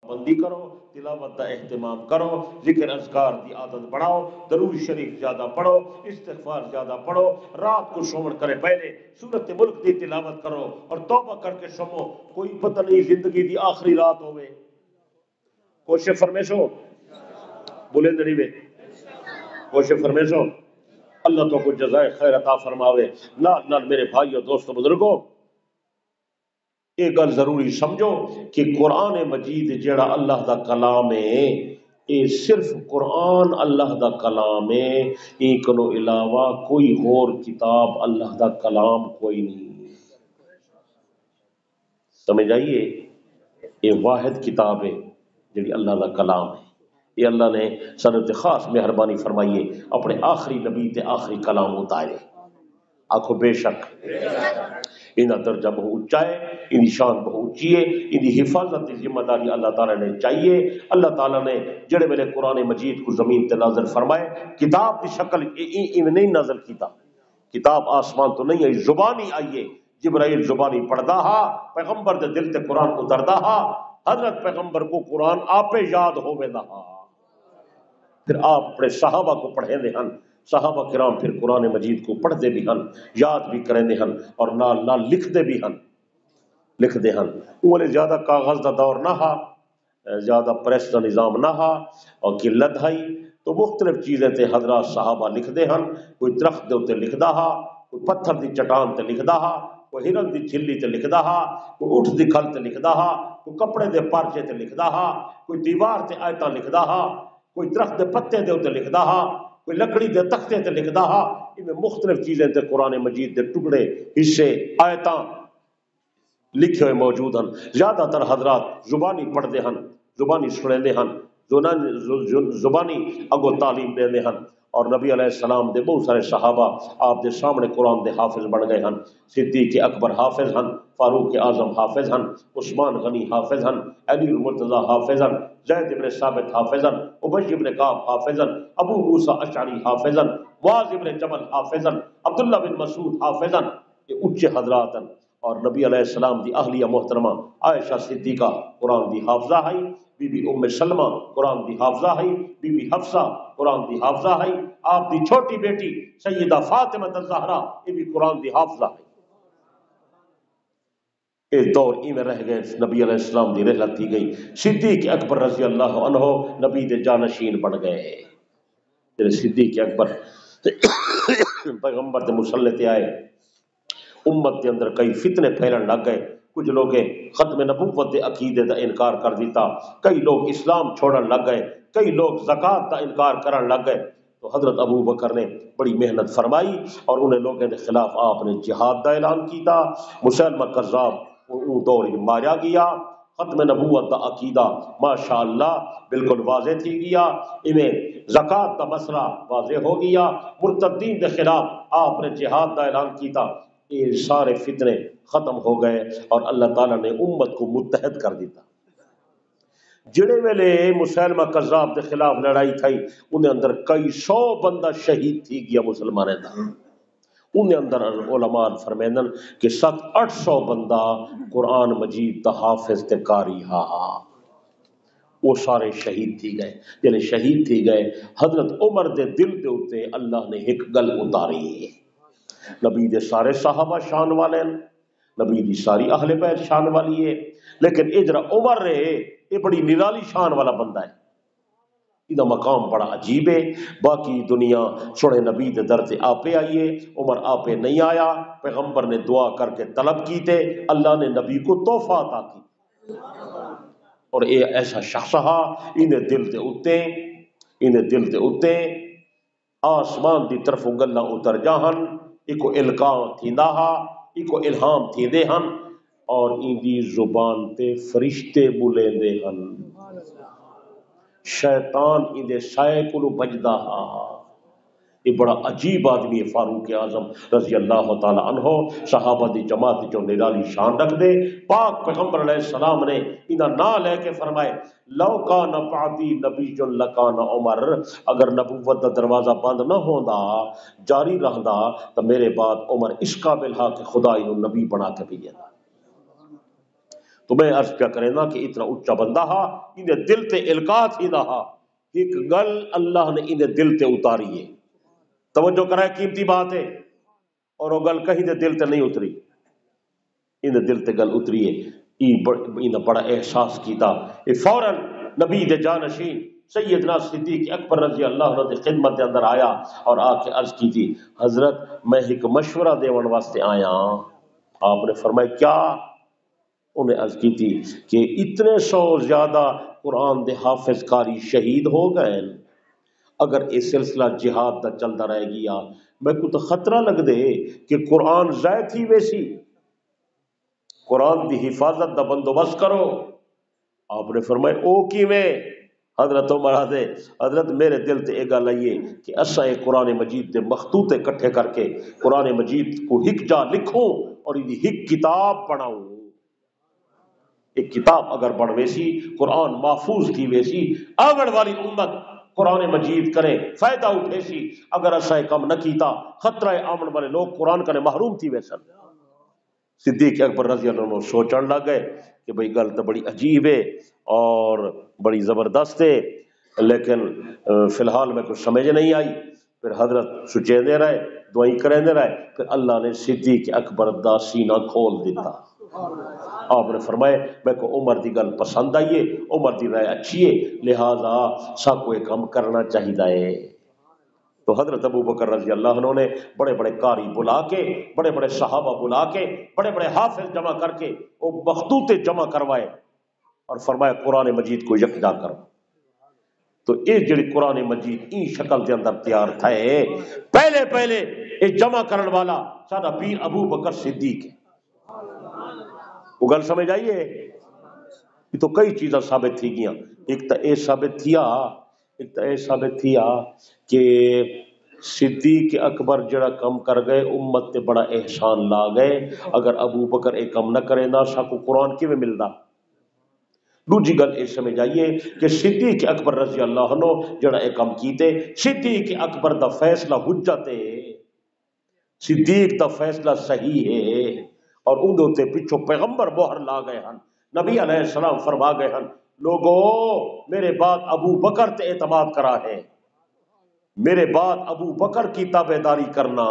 بندی کرو، تلاوت دا اہتمام کرو، ذکر اذکار دی عادت بڑھاؤ، درود شریف زیادہ پڑھو، استغفار زیادہ پڑھو، رات کو سومن کرے پہلے سورت ملک دی تلاوت کرو اور توبہ کر کے سمو، کوئی پتہ نہیں زندگی دی آخری رات ہوئے، کوشش فرمیشو بولے دری وے، کوشش فرمیشو، اللہ تو کو جزائے خیر عطا فرماوے۔ نال میرے بھائیو دوستو بزرگو، ایک گل ضروری سمجھو کہ قرآن مجید جڑا اللہ دا کلام ہے، یہ صرف قرآن اللہ دا کلام ہے، یہ کنو علاوہ کوئی اور کتاب اللہ دا کلام کوئی نہیں، سمجھ آئیے؟ یہ واحد کتاب ہے جڑی اللہ دا کلام ہے، یہ اللہ نے سنت خاص مہربانی فرمائیے اپنے آخری نبی تے آخری کلام اتارے، آنکھو بے شک ان کا درجہ بہت اونچا ہے، ان کی شان بہت اونچی ہے، ان کی حفاظت کی ذمہ داری اللہ تعالیٰ نے چاہیے۔ اللہ تعالیٰ نے جڑے ویلے قرآن مجید کو زمین تے نازل فرمائے، کتاب کی شکل نہیں نازل کیتا، کتاب آسمان تو نہیں آئی، زبانی آئیے، جبرائیل زبانی پڑھدا ہا، پیغمبر دے دل تے قرآن اتردا ہا، حضرت پیغمبر کو قرآن آپ یاد ہوے دا ہا، پھر آپ اپنے صحابہ کو پڑھیں دے ہن، صحابہ کرام پھر قرآن مجید کو پڑھتے بھی ہن، یاد بھی کریں دے ہن، اور نال نال لکھتے بھی ہن، لکھ دے ہن۔ وہ زیادہ کاغذ دا دور نہ ہا، زیادہ پریس دا نظام نہ ہا، اور قلت ہائی، تو مختلف چیزیں تے حضرات صحابہ لکھ دے ہن، کوئی درخت دے اتے لکھدا ہا، کوئی پتھر دی چٹان تے لکھدا ہا، کوئی ہرن دی چھلی تے لکھدا ہا، کوئی اٹھ دی کھل تے لکھدا ہا، کوئی کپڑے دے پارچے تے لکھدا ہا، کوئی دیوار تے آیتاں لکھدا ہا، کوئی درخت دے پتے دے اتے لکھدا ہا، کوئی لکڑی دے تختے تے لکھدا ہا، ان میں مختلف چیزیں تے قرآن مجید دے ٹکڑے، حصے، آیتاں لکھے ہوئے موجود ہیں۔ زیادہ تر حضرات زبانی پڑھتے ہیں، زبانی سنتے ہیں، زبانی اگو تعلیم دیندے ہیں، اور نبی علیہ السلام دے بہت سارے صحابہ آپ دے سامنے قرآن دے حافظ بن گئے ہیں، صدیق اکبر حافظ ہیں، فاروق اعظم حافظ ہیں، عثمان غنی حافظ ہیں، علی المرتضی حافظ ہیں، زید بن ثابت حافظ ہیں، ابی بن کعب حافظ ہیں، ابو موسیٰ اشعری حافظ ہیں، معاذ بن جبل حافظ ہیں، عبداللہ بن مسعود حافظ ہیں، یہ اونچے حضرات ہیں۔ اور نبی علیہ السلام دی اہلیہ محترمہ عائشہ صدیقہ قرآن دی حافظہ ہے، بی بی ام سلمہ قرآن دی حافظہ ہے، بی بی حفصہ قرآن دی حافظہ ہے، آپ دی چھوٹی بیٹی سیدہ فاطمہ الزہرا یہ بھی قرآن دی حافظہ ہے۔ ایک دور میں رہ گئے، نبی علیہ السلام دی رحلت تھی گئی، صدیق اکبر رضی اللہ عنہ نبی دے جانشین بن گئے۔ صدیق اکبر پیغمبر دے مسلح تے آئے، امت کے اندر کئی فتنے پھیلن لگ گئے، کچھ لوگ ختم نبوت دے عقیدے دا انکار کر دیتا، کئی لوگ اسلام چھوڑن لگ گئے، کئی لوگ زکوٰۃ دا انکار کرن لگ گئے، تو حضرت ابو بکر نے بڑی محنت فرمائی اور انہیں لوگوں کے خلاف آپ نے جہاد دا اعلان کیتا، مسلمہ کذاب اون دور ماریا گیا، ختم نبوت دا عقیدہ ماشاءاللہ بالکل واضح تھی گیا، انہیں زکوٰۃ دا مسئلہ واضح ہو گیا، مرتدین کے خلاف آپ نے جہاد دا اعلان کیتا، یہ سارے فتنے ختم ہو گئے اور اللہ تعالیٰ نے امت کو متحد کر دیتا۔ جڑے ویلے مسلمہ کذاب کے خلاف لڑائی تھی، انہیں اندر کئی سو بندہ شہید تھی گیا مسلمانوں دا، انہیں اندر علماء فرمیندن کہ 700-800 بندہ قرآن مجید دا حافظ تے قاری ہا، وہ سارے شہید تھی گئے۔ یعنی شہید تھی گئے، حضرت عمر دے دل دے اوتے اللہ نے ایک گل اتاری، نبی دے سارے صحابہ شان والے ہیں، نبی دی ساری اہل بیت شان والی ہے، لیکن اجرا عمر رہے یہ بڑی نرالی شان والا بندہ ہے، یہ مقام بڑا عجیب ہے۔ باقی دنیا سونے نبی دے در تے آپے آئیے، عمر آپے نہیں آیا، پیغمبر نے دعا کر کے طلب کیتے، اللہ نے نبی کو تحفہ عطا کی، اور اے ایسا شخص ہا انہیں دل دے اتے آسمان دی طرف گلاں اتر جاہن، ایکو القاء تھیندا ہا، ایکو الہام تھیندے ہن، اور ان دی زبان تے فرشتے بولیندے ہن، شیطان ان دے سائے کولو بجدا ہا۔ یہ بڑا عجیب آدمی ہے فاروق اعظم رضی اللہ تعالی عنہ، صحابہ دی جماعت جو نرالی شان رکھ دے، پاک پیغمبر علیہ السلام نے انہاں نام لے کے فرمائے لو کان بعدی نبی لکان عمر، اگر نبوت دا دروازہ بند نہ ہوندا جاری رہندا تو میرے بعد عمر اس قابل ہا کہ خدا انہوں نبی بنا کے بھیجے۔ تو میں عرض پیا کرے نا کہ اتنا اچا بندہ ہا انہیں دل تے القا تھی نہ ہا، ایک گل اللہ نے انہیں دل تے اتاری ہے، توجہ کرائے قیمتی بات ہے، اور وہ گل کہیں دے دل تے نہیں اتری، انہیں دل تے گل اتری ہے، انہیں بڑا احساس کیتا، یہ فوراً نبی دے جانشین سیدنا صدیق اکبر رضی اللہ عنہ دی خدمت دے اندر آیا اور آ کے عرض کی تھی، حضرت میں ایک مشورہ دیون واسطے آیا ہاں۔ آپ نے فرمایا کیا؟ انہیں عرض کی تھی کہ اتنے سو زیادہ قرآن دے حافظ قاری شہید ہو گئے، اگر یہ سلسلہ جہاد دا چلتا رہ گیا میں کو تو خطرہ لگ دے کہ قرآن ضائع تھی ویسی، قرآن دی حفاظت دا بندوبست کرو۔ آپ نے فرمایا او کیویں؟ حضرت عمر آدھے حضرت میرے دل تے ایک گل آئیے کہ اسا یہ قرآن مجید دے مخطوطے کٹھے کر کے قرآن مجید کو ہک جا لکھوں اور یہ ہک کتاب بناؤں، ایک کتاب اگر بن ویسی قرآن محفوظ تھی ویسی آگڑ والی امت قرآن مجید کرے فائدہ اٹھے سی، اگر ایسا کم نہ کیتا خطرہ آمن والے لوگ قرآن کرے محروم تھی ویسن۔ صدیق اکبر رضی اللہ عنہ سوچن لگ گئے کہ بھئی گل تو بڑی عجیب ہے اور بڑی زبردست ہے، لیکن فی الحال میں کچھ سمجھ نہیں آئی۔ پھر حضرت سچیندے رہے، دعائیں کریندے رہے، پھر اللہ نے صدیق اکبر دا سینہ کھول دیتا۔ آپ نے فرمایا میں کو عمر دی گل پسند آئیے، عمر دی رائے اچھی ہے، لہذا سا کوئی کام کرنا چاہیے۔ تو حضرت ابو بکر رضی اللہ عنہ نے بڑے بڑے قاری بلا کے، بڑے بڑے صحابہ بلا کے، بڑے بڑے حافظ جمع کر کے وہ مخطوطے جمع کروائے اور فرمایا قرآن مجید کو یکجا کرو۔ تو یہ جڑی قرآن مجید این شکل دے اندر تیار تھا، پہلے پہلے یہ جمع کرن والا سادہ پیر ابو بکر صدیق ہے۔ وہ گل سمجھ آئیے؟ یہ تو کئی چیزیں ثابت تھی گیا، ایک تو یہ ثابت تھیا کہ صدیق اکبر جڑا کم کر گئے امت تے بڑا احسان لا گئے، اگر ابو بکر ایک کم نہ کرے نا سا کو قرآن کیویں ملدا۔ دوجی گل یہ سمجھ آئیے کہ صدیق اکبر رضی اللہ عنہ جڑا ایک کم کیتے، صدیق اکبر دا فیصلہ حجت ہے، صدیق دا فیصلہ صحیح ہے، اور ان دے پیچھو پیغمبر مہر لا گئے ہن، نبی علیہ السلام فرما گئے ہن لوگو میرے بعد ابو بکر تے اعتماد کرا ہے، میرے بعد ابو بکر کی تابعداری کرنا۔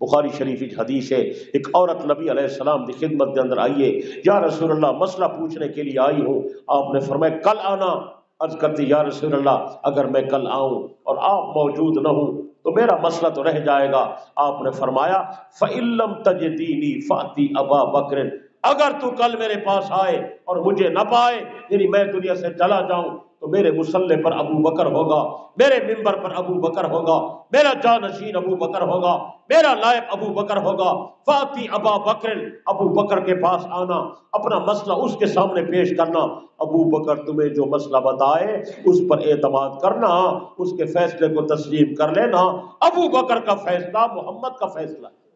بخاری شریف حدیث ہے، ایک عورت نبی علیہ السلام کی خدمت کے اندر آئیے، یا رسول اللہ مسئلہ پوچھنے کے لیے آئی ہوں۔ آپ نے فرمایا کل آنا۔ عرض کرتی یا رسول اللہ اگر میں کل آؤں اور آپ موجود نہ ہوں تو میرا مسئلہ تو رہ جائے گا۔ آپ نے فرمایا فَإِن لَّمْ تَجِدِينِي فَأْتِ أَبَا بَكْرٍ، اگر تو کل میرے پاس آئے اور مجھے نہ پائے، یعنی میں دنیا سے چلا جاؤں، تو میرے مصلی پر ابو بکر ہوگا، میرے منبر پر ابو بکر ہوگا، میرا جانشین ابو بکر ہوگا، میرا نائب ابو بکر ہوگا۔ فاتی ابا بکر، ابو بکر کے پاس آنا، اپنا مسئلہ اس کے سامنے پیش کرنا، ابو بکر تمہیں جو مسئلہ بتائے اس پر اعتماد کرنا، اس کے فیصلے کو تسلیم کر لینا۔ ابو بکر کا فیصلہ محمد کا فیصلہ ہے۔